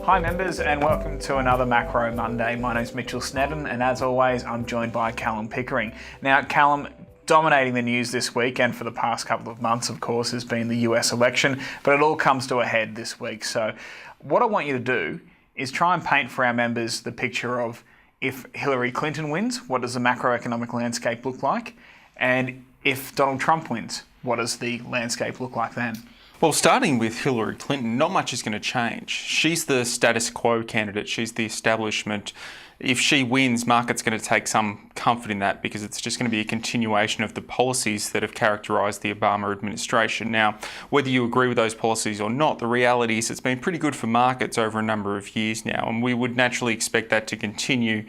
Hi members, and welcome to another Macro Monday. My name's Mitchell Snedden, and as always I'm joined by Callum Pickering. Now Callum, dominating the news this week and for the past couple of months of course has been the US election, but it all comes to a head this week. So what I want you to do is try and paint for our members the picture of if Hillary Clinton wins, what does the macroeconomic landscape look like? And if Donald Trump wins, what does the landscape look like then? Well, starting with Hillary Clinton, not much is going to change. She's the status quo candidate. She's the establishment. If she wins, market's going to take some comfort in that because it's just going to be a continuation of the policies that have characterised the Obama administration. Now, whether you agree with those policies or not, the reality is it's been pretty good for markets over a number of years now, and we would naturally expect that to continue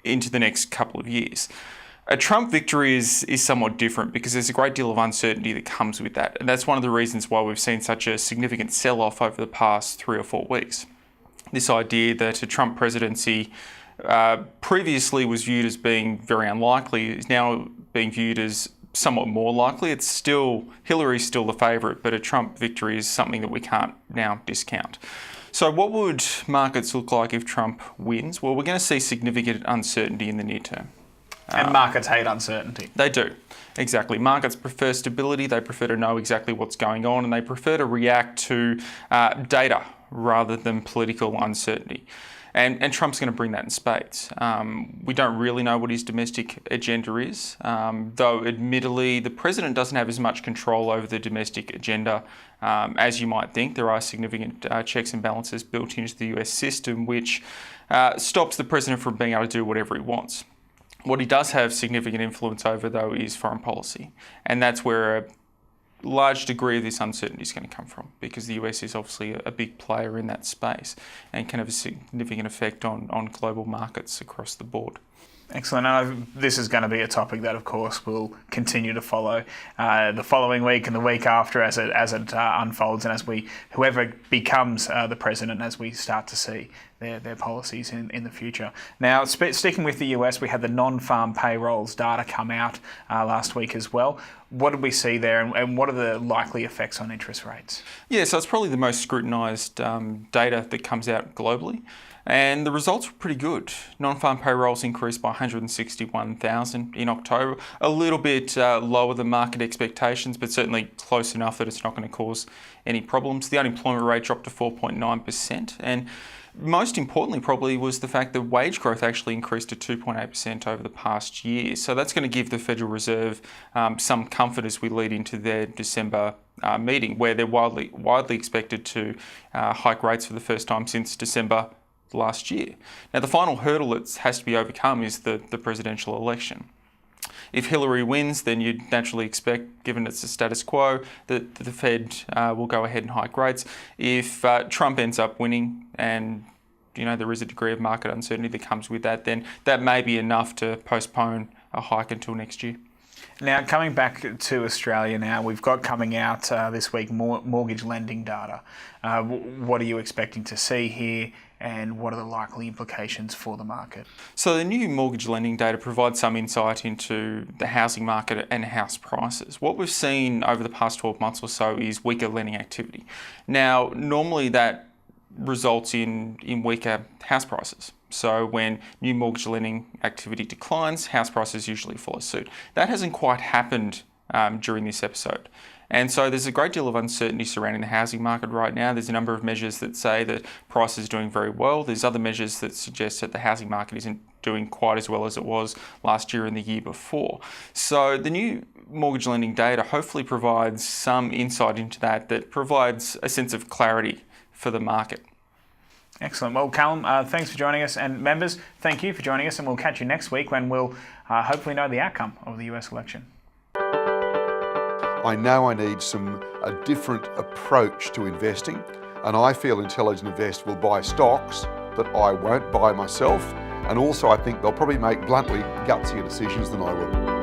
into the next couple of years. A Trump victory is somewhat different because there's a great deal of uncertainty that comes with that. And that's one of the reasons why we've seen such a significant sell-off over the past 3 or 4 weeks. This idea that a Trump presidency previously was viewed as being very unlikely is now being viewed as somewhat more likely. It's still, Hillary's still the favourite, but a Trump victory is something that we can't now discount. So what would markets look like if Trump wins? Well, we're going to see significant uncertainty in the near term. And markets hate uncertainty. They do, exactly. Markets prefer stability, they prefer to know exactly what's going on, and they prefer to react to data rather than political uncertainty. And Trump's going to bring that in spades. We don't really know what his domestic agenda is, though admittedly the president doesn't have as much control over the domestic agenda as you might think. There are significant checks and balances built into the US system which stops the president from being able to do whatever he wants. What he does have significant influence over, though, is foreign policy. And that's where a large degree of this uncertainty is going to come from, because the US is obviously a big player in that space and can have a significant effect on global markets across the board. Excellent. This is going to be a topic that, of course, we'll continue to follow the following week and the week after as it unfolds, and as whoever becomes the president, as we start to see their policies in the future. Now, sticking with the US, we had the non-farm payrolls data come out last week as well. What did we see there, and what are the likely effects on interest rates? Yeah, so it's probably the most scrutinised data that comes out globally. And the results were pretty good. Non-farm payrolls increased by 161,000 in October, a little bit lower than market expectations, but certainly close enough that it's not going to cause any problems. The unemployment rate dropped to 4.9%, and most importantly probably was the fact that wage growth actually increased to 2.8% over the past year. So that's going to give the Federal Reserve some comfort as we lead into their December meeting, where they're widely expected to hike rates for the first time since December last year. Now, the final hurdle that has to be overcome is the presidential election. If Hillary wins, then you'd naturally expect, given it's the status quo, that the Fed will go ahead and hike rates. If Trump ends up winning and there is a degree of market uncertainty that comes with that, then that may be enough to postpone a hike until next year. Now, coming back to Australia now, we've got coming out this week mortgage lending data. What are you expecting to see here, and what are the likely implications for the market? So the new mortgage lending data provides some insight into the housing market and house prices. What we've seen over the past 12 months or so is weaker lending activity. Now, normally that results in weaker house prices. So when new mortgage lending activity declines, house prices usually follow suit. That hasn't quite happened during this episode. And so there's a great deal of uncertainty surrounding the housing market right now. There's a number of measures that say that price is doing very well. There's other measures that suggest that the housing market isn't doing quite as well as it was last year and the year before. So the new mortgage lending data hopefully provides some insight into that provides a sense of clarity for the market. Excellent. Well, Callum, thanks for joining us, and members, thank you for joining us, and we'll catch you next week when we'll hopefully know the outcome of the US election. I know I need a different approach to investing, and I feel Intelligent Invest will buy stocks that I won't buy myself, and also I think they'll probably make bluntly gutsier decisions than I will.